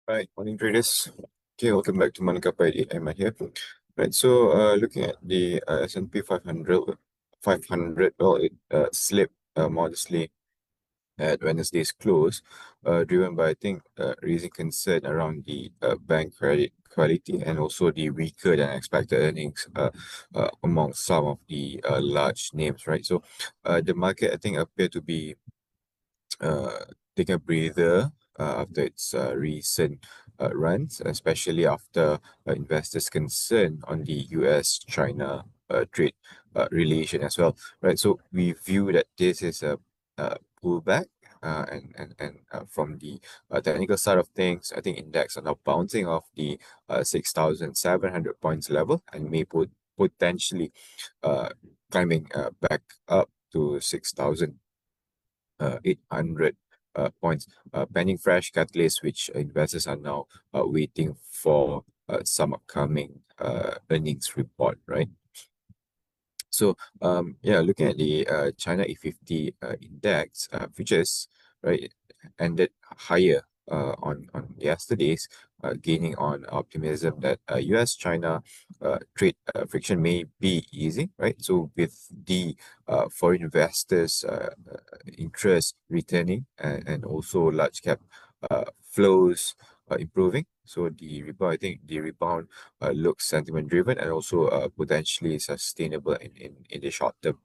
Right, morning traders. Okay, welcome back to Manakapai. Aiman here. Right, so looking at the S&P 500, well, it slipped modestly at Wednesday's close, driven by, I think, raising concern around the bank credit quality and also the weaker than expected earnings among some of the large names, right? So the market, I think, appear to be uh, take a breather after its recent runs, especially after investors' concern on the US-China trade relation as well, right? So we view that this is a pullback. And from the technical side of things, I think index are now bouncing off the 6,700 points level and may potentially uh, climbing back up to 6,800 points, pending fresh catalysts, which investors are now waiting for some upcoming earnings report, right? So, yeah, looking at the China E50 index futures, right, ended higher on yesterday's, gaining on optimism that US-China trade friction may be easing, right? So, with the foreign investors' interest returning and also large cap flows improving. So I think the rebound looks sentiment driven and also potentially sustainable in the short term.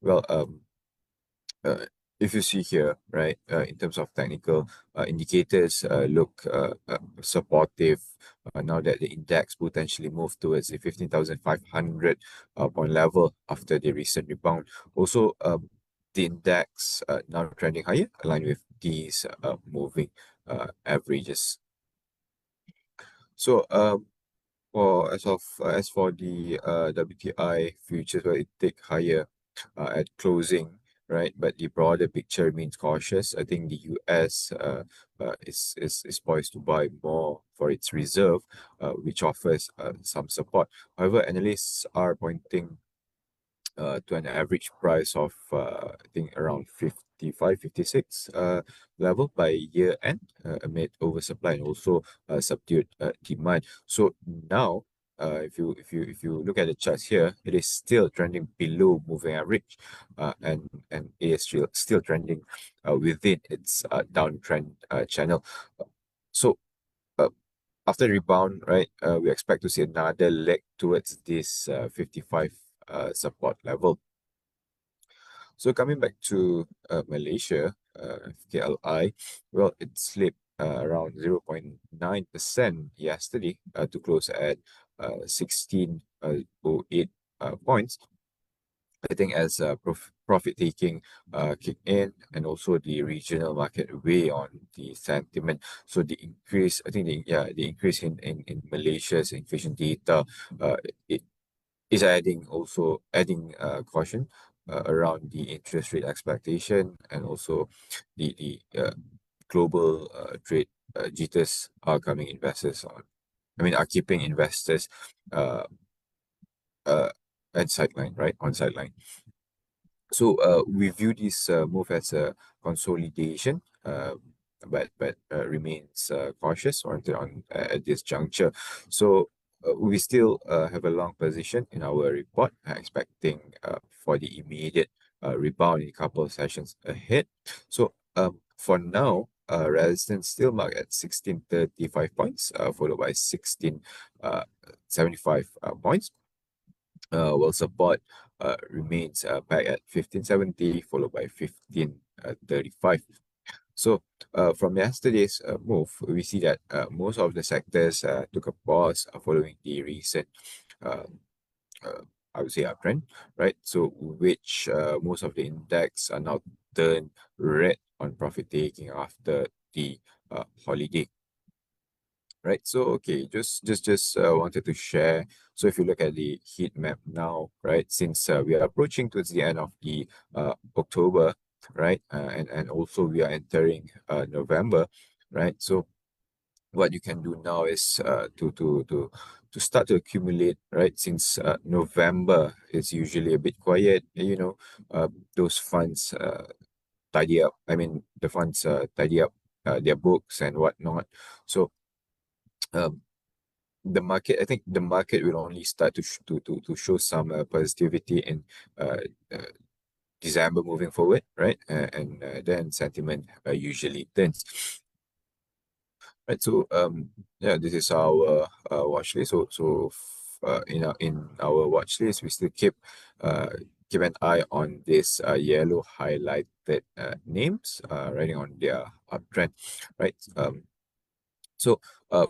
Well, uh, if you see here, right, in terms of technical indicators, look supportive now that the index potentially moved towards the 15,500 point level after the recent rebound. Also, the index now trending higher, aligned with these moving averages. So, as for the WTI futures, well, it tick higher at closing, right? But the broader picture remains cautious. I think the US is poised to buy more for its reserve, which offers some support. However, analysts are pointing to an average price of I think around 55, 56 level by year end, amid oversupply and also subdued demand. So now, if you look at the charts here, it is still trending below moving average, and it is still trending within its downtrend channel. So uh, after the rebound, right, we expect to see another leg towards this 55 support level. So coming back to Malaysia, KLI, well, it slipped around 0.9% yesterday to close at 16.08 points. I think as profit taking kick in and also the regional market weigh on the sentiment. So the increase, I think the increase in Malaysia's inflation data, it is adding caution around the interest rate expectation and also the global trade jitters are coming investors on. I mean, are keeping investors uh uh at sideline, right, on sideline. So we view this move as a consolidation, but remains cautious on at this juncture. So we still have a long position in our report, expecting for the immediate rebound in a couple of sessions ahead. So for now, resistance still marked at 1635 points, followed by 1675 points. While support remains back at 1570, followed by 1535. So from yesterday's move, we see that most of the sectors took a pause following the recent, uh, uh, I would say, uptrend, right? So which most of the index are now turned red on profit taking after the holiday. Right, so okay, just wanted to share. So if you look at the heat map now, right, since we are approaching towards the end of the October, right, and also we are entering November, right. So what you can do now is to start to accumulate, right, since November is usually a bit quiet, those funds tidy up. I mean, the funds tidy up their books and whatnot. So um, the market, I think the market will only start to show some positivity in uh, uh, December moving forward, right? And then sentiment usually turns. Right. So yeah, this is our watch list. In our watch list, we still uh keep an eye on this yellow highlighted names riding on their uptrend, right? So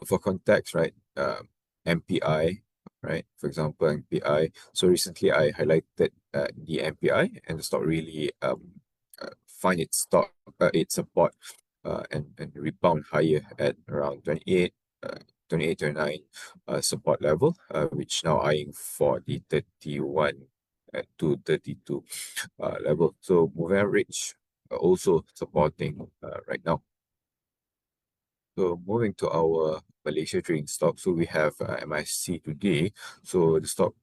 for context, right, MPI, right? For example, MPI. So recently I highlighted the MPI, and the stock really find its support and rebound higher at around 29 support level, which now eyeing for the 31 to 32 level. So moving average also supporting right now. So moving to our Malaysia trading stock, so we have MIC today. So the stock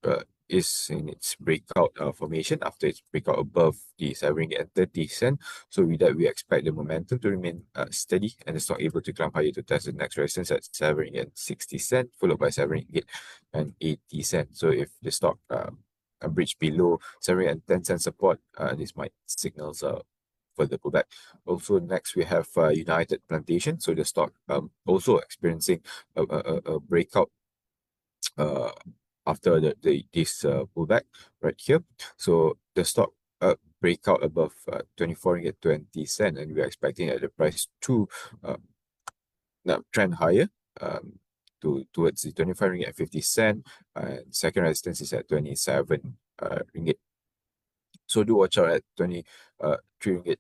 is in its breakout formation after its breakout above the 7.30 ringgit. So with that, we expect the momentum to remain steady and the stock able to climb higher to test the next resistance at 7.60 ringgit, followed by 7.80 ringgit. So if the stock breach below 7.10 support, this might signals further pullback. Also, next we have United Plantation. So the stock also experiencing a breakout uh, after this pullback right here. So the stock breakout above 24 ringgit 20 cent, and we're expecting that the price to uh, now trend higher towards the 25 ringgit 50 cent, and second resistance is at 27 ringgit. So do watch out at 23 ringgit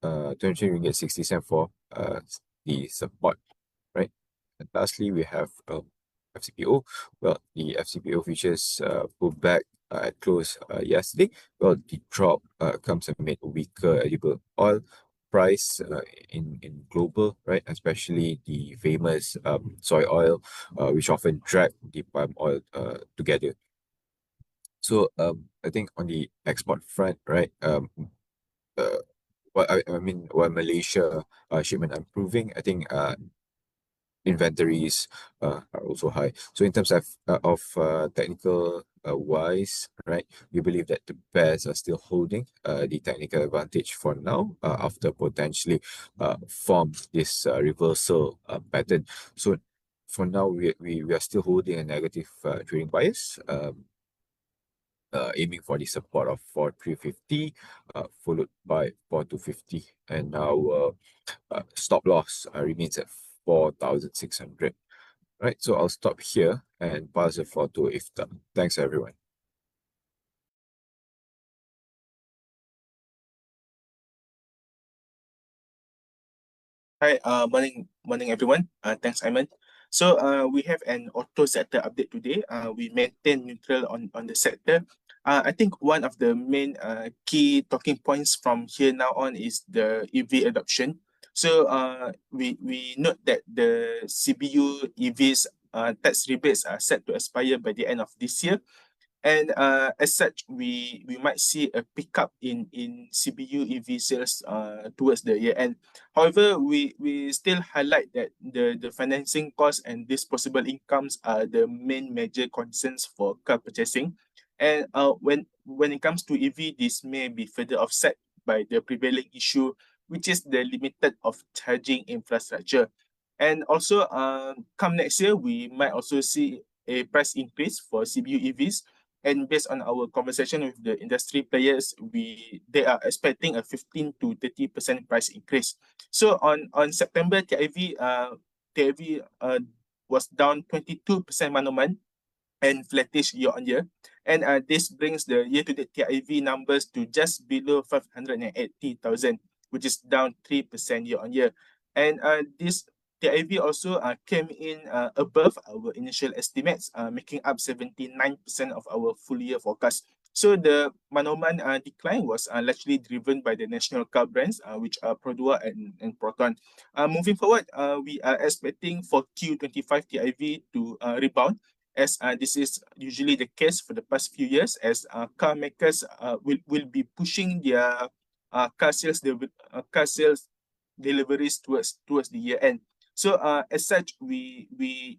23 ringgit 60 cent for the support, right? And lastly, we have FCPO. Well, the FCPO futures pulled back at close yesterday. Well, the drop comes amid weaker edible oil price in global, right? Especially the famous soy oil, which often drag the palm oil together. So I think on the export front, right? Uh, while Malaysia shipment improving, I think inventories are also high. So in terms of technical wise, right, we believe that the bears are still holding the technical advantage for now after potentially form this reversal pattern. So for now, we are still holding a negative trading bias. Aiming for the support of 4,350, followed by 4,250, and our stop loss remains at 4,600. Right, so I'll stop here and pass the floor to Iftaar. Thanks, everyone. Hi, morning everyone. Thanks, Aiman. So, we have an auto sector update today. We maintain neutral on the sector. I think one of the main key talking points from here now on is the EV adoption. So, we note that the CBU EVs tax rebates are set to expire by the end of this year. And as such, we might see a pickup in CBU EV sales towards the year end. However, we still highlight that the financing costs and disposable incomes are the main major concerns for car purchasing. And when it comes to EV, this may be further offset by the prevailing issue, which is the limited of charging infrastructure. And also, come next year, we might also see a price increase for CBU EVs, and based on our conversation with the industry players, they are expecting a 15 to 30% price increase. So on September, TIV was down 22% month-on-month and flattish year-on-year. And this brings the year-to-date TIV numbers to just below 580,000, which is down 3% year-on-year. And this TIV also came in above our initial estimates, making up 79% of our full year forecast. So the Manoman decline was largely driven by the national car brands, which are Produa and Proton. Moving forward, we are expecting for Q25 TIV to rebound, as this is usually the case for the past few years, as car makers will be pushing their car sales deliveries towards the year end. So as such, we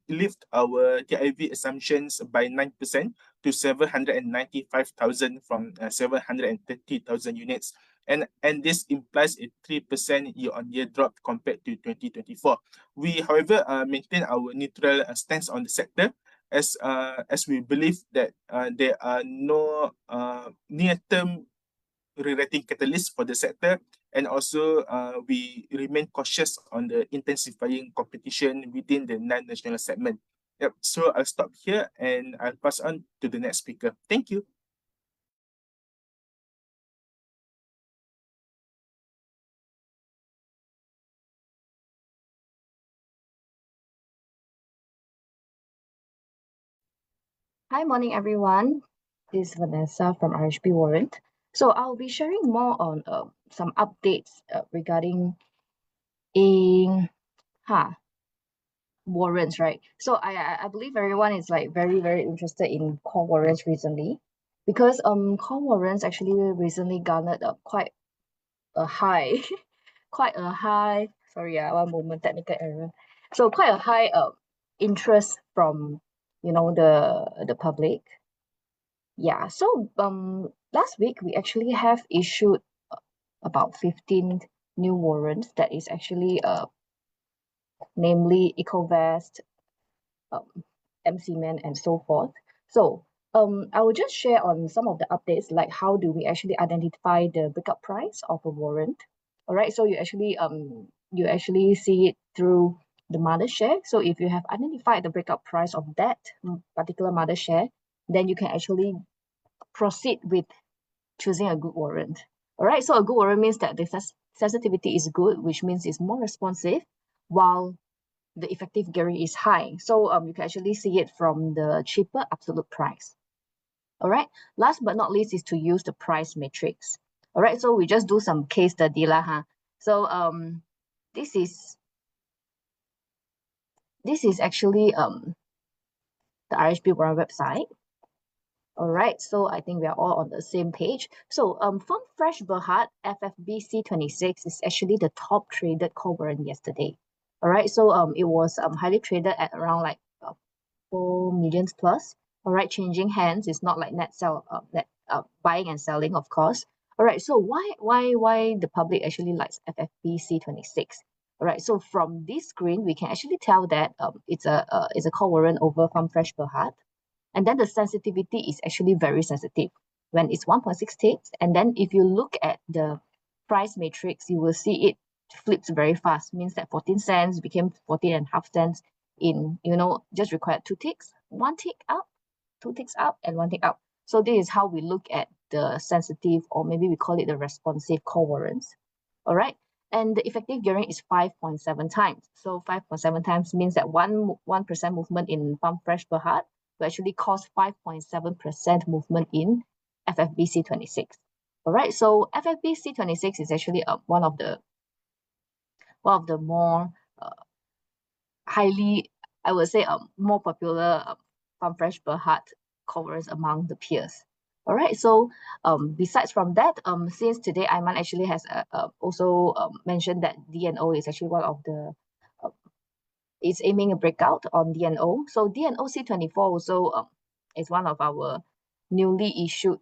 lift our TIV assumptions by 9% to 795,000 from 730,000 units. And this implies a 3% year-on-year drop compared to 2024. We, however, maintain our neutral stance on the sector as we believe that there are no near-term rewriting catalyst for the sector, and also we remain cautious on the intensifying competition within the non-national segment. Yep. So I'll stop here and I'll pass on to the next speaker. Thank you. Hi, morning everyone. This is Vanessa from RHB Warrant. So I'll be sharing more on some updates regarding in warrants, right? So I believe everyone is like very interested in call warrants recently, because call warrants actually recently garnered quite a high quite a high, sorry, one moment, technical error. So quite a high interest from the public. Yeah, so last week we actually have issued about 15 new warrants that is actually namely EcoVest, MC-Man, and so forth. So I will just share on some of the updates, like how do we actually identify the breakup price of a warrant. All right, so you actually see it through the mother share. So if you have identified the breakup price of that particular mother share, then you can actually proceed with choosing a good warrant. All right, so a good warrant means that the sensitivity is good, which means it's more responsive, while the effective gearing is high. So you can actually see it from the cheaper absolute price. All right, last but not least is to use the price matrix. All right, so we just do some case study lah, huh? So this is actually the RHB Warrant website. All right, so I think we are all on the same page. So Farm Fresh Berhad FFBC26 is actually the top traded call warrant yesterday. All right, so it was highly traded at around like 4 million plus. All right, changing hands is not like net buying and selling, of course. All right, so why the public actually likes FFBC26? All right, so from this screen we can actually tell that it's a call warrant over Farm Fresh Berhad. And then the sensitivity is actually very sensitive when it's 1.6 ticks. And then if you look at the price matrix, you will see it flips very fast, means that 14 cents became 14.5 cents in, just required 2 ticks, 1 tick up, 2 ticks up, and 1 tick up. So this is how we look at the sensitive, or maybe we call it the responsive call warrants. All right. And the effective gearing is 5.7 times. So 5.7 times means that 1% movement in Farm Fresh Berhad will actually cause 5.7% movement in FFBC26. All right, so FFBC26 is actually one of the more highly, I would say, more popular Farm Fresh Berhad covers among the peers. All right, so besides from that, since today Aiman actually has also mentioned that DNO is actually one of the is aiming a breakout on DNO. So DNO C24 also is one of our newly issued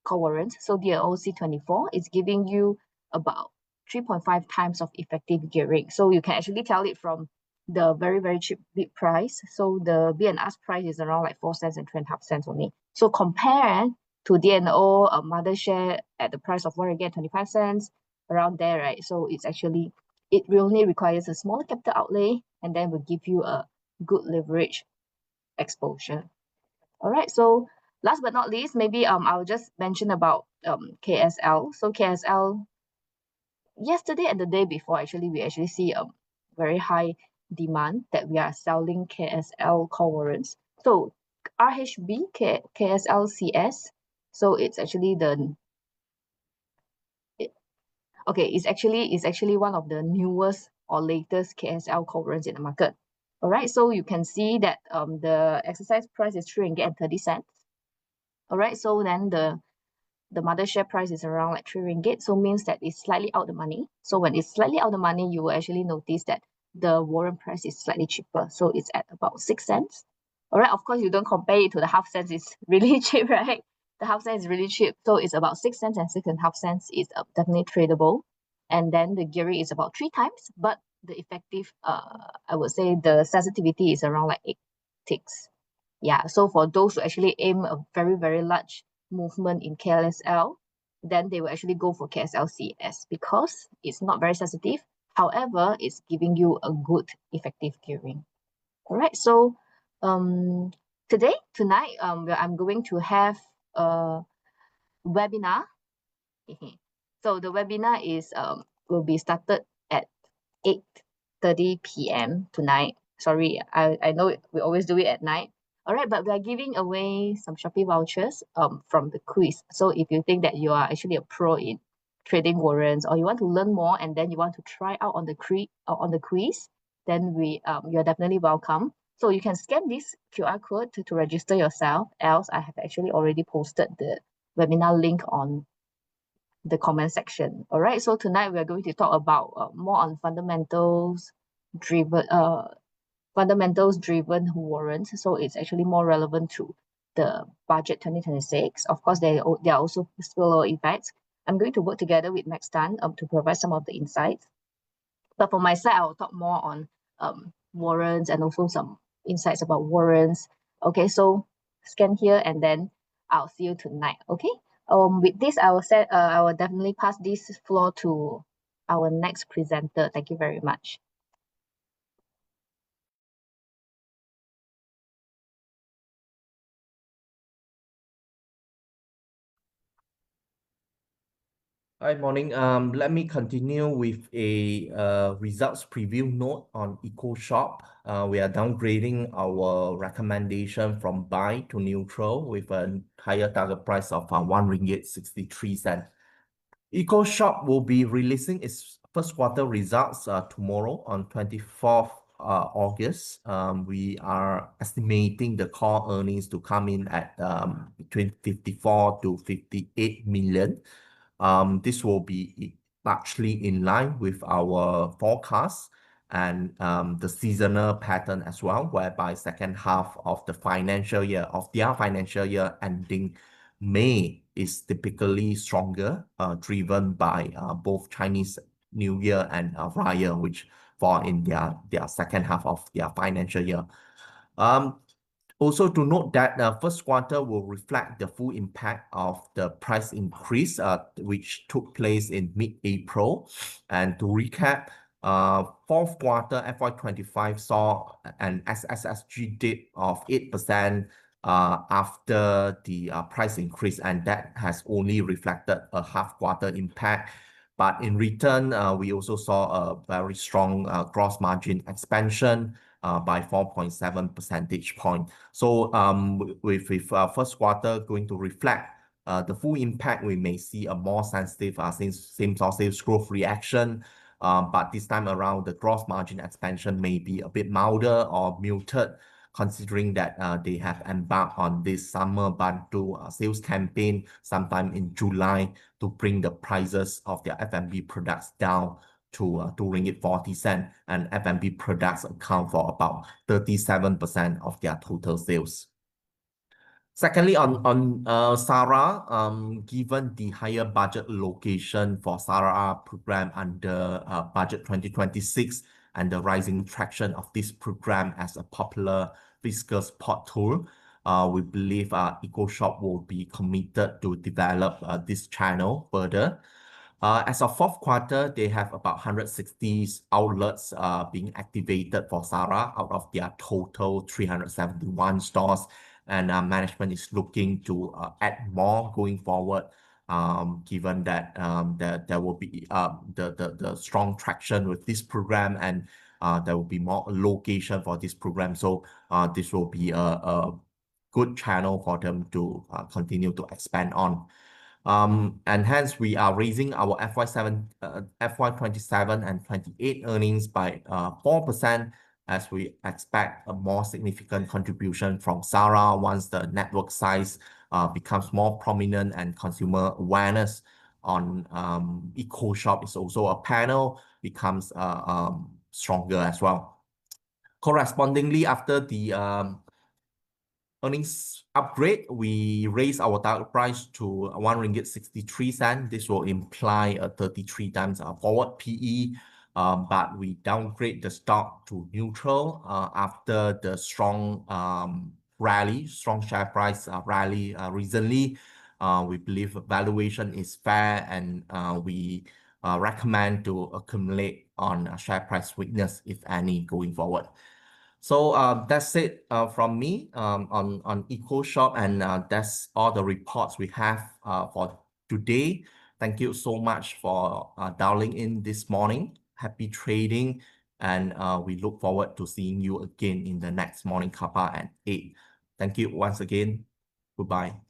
call warrants. So DNO C24 is giving you about 3.5 times of effective gearing. So you can actually tell it from the very cheap bid price. So the bid and ask price is around like 4 cents and 2.5 cents only. So compare to DNO mother share at the price of 125 cents, around there, right? So it's actually, it only requires a smaller capital outlay and then will give you a good leverage exposure. All right, so last but not least, maybe I'll just mention about KSL. So KSL, yesterday and the day before, actually, we actually see a very high demand that we are selling KSL call warrants. So RHB KSLCS, so it's actually it's actually one of the newest or latest KSL call warrants in the market. All right, so you can see that the exercise price is 3.30 ringgit. All right, so then the mother share price is around like 3 ringgit, so means that it's slightly out the money. So when it's slightly out the money, you will actually notice that the Warrant price is slightly cheaper. So it's at about 6 cents. All right, of course, you don't compare it to the half cents. It's really cheap, right? The half cent is really cheap. So it's about 6 cents, and 6.5 cents is definitely tradable. And then the gearing is about 3 times, but the effective, I would say the sensitivity is around like 8 ticks. Yeah, so for those who actually aim a very, very large movement in KLSL, then they will actually go for KSLCS because it's not very sensitive. However, it's giving you a good effective gearing. All right, so tonight, I'm going to have a webinar. So the webinar is will be started at 8:30 p.m. tonight. Sorry, I know we always do it at night. All right, but we are giving away some Shopee vouchers from the quiz. So if you think that you are actually a pro in trading warrants, or you want to learn more and then you want to try out on the quiz, then you're definitely welcome. So you can scan this QR code to register yourself. Else, I have actually already posted the webinar link on the comment section. All right, so tonight we are going to talk about more on fundamentals driven warrants. So it's actually more relevant to the budget 2026. Of course, there are also spillover effects. I'm going to work together with Max Tan to provide some of the insights. But for my side, I will talk more on warrants and also some insights about warrants. Okay, so scan here and then I'll see you tonight. Okay. With this, I will definitely pass this floor to our next presenter. Thank you very much. Hi, morning. Let me continue with a results preview note on EcoShop. We are downgrading our recommendation from buy to neutral with a higher target price of 1 ringgit 63 cent. EcoShop will be releasing its first quarter results tomorrow on 24th August. We are estimating the core earnings to come in at between 54 to 58 million. This will be largely in line with our forecast and the seasonal pattern as well, whereby second half of their financial year ending May is typically stronger, driven by both Chinese New Year and Raya, which fall in their second half of their financial year. Also to note that first quarter will reflect the full impact of the price increase, which took place in mid-April. And to recap, fourth quarter FY25 saw an SSSG dip of 8% after the price increase, and that has only reflected a half quarter impact. But in return, we also saw a very strong gross margin expansion by 4.7 percentage point. So with first quarter going to reflect the full impact, we may see a more sensitive same-store sales growth reaction. But this time around, the gross margin expansion may be a bit milder or muted, considering that they have embarked on this summer Bantu sales campaign sometime in July to bring the prices of their F&B products down to 2 ringgit 40 cent, and F&B products account for about 37% of their total sales. Secondly, on SARA, given the higher budget location for SARA program under budget 2026 and the rising traction of this program as a popular fiscal support tool, we believe EcoShop will be committed to develop this channel further. As of fourth quarter, they have about 160 outlets being activated for SARA out of their total 371 stores. And management is looking to add more going forward, given that there will be the strong traction with this program, and there will be more location for this program. So this will be a good channel for them to continue to expand on. And hence we are raising our FY27 and 28 earnings by 4%, as we expect a more significant contribution from SARA once the network size becomes more prominent and consumer awareness on EcoShop is also a panel becomes stronger as well. Correspondingly, after the earnings upgrade, we raised our target price to RM1.63. This will imply a 33 times forward PE, but we downgrade the stock to neutral after the strong strong share price rally recently. We believe valuation is fair, and we recommend to accumulate on share price weakness, if any, going forward. So that's it from me on EcoShop, and that's all the reports we have for today. Thank you so much for dialing in this morning. Happy trading, and we look forward to seeing you again in the next morning kappa at 8. Thank you once again. Goodbye.